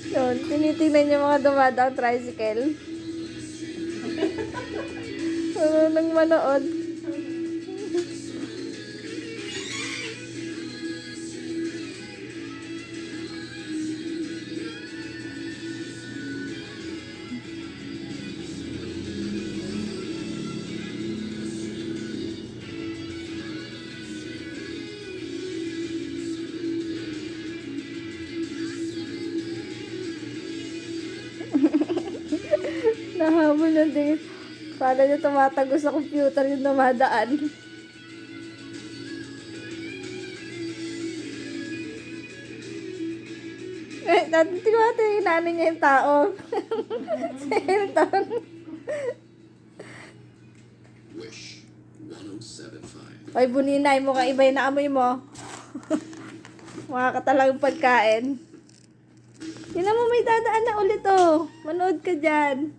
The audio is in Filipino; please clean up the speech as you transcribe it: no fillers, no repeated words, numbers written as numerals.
Yun, tinitingnan yung mga dumadaang tricycle. Nang manood. Nahabol na din. Kala niya tumatagos sa computer yung dumadaan. Eh, dati tingnan yung nanay niya yung tao. Si Hilton. Wish 1075. Ay, buninay mo ka iba yung naamoy mo. Makakatalagang pagkain. Tingnan mo, may dadaan na ulit oh. Manood ka dyan.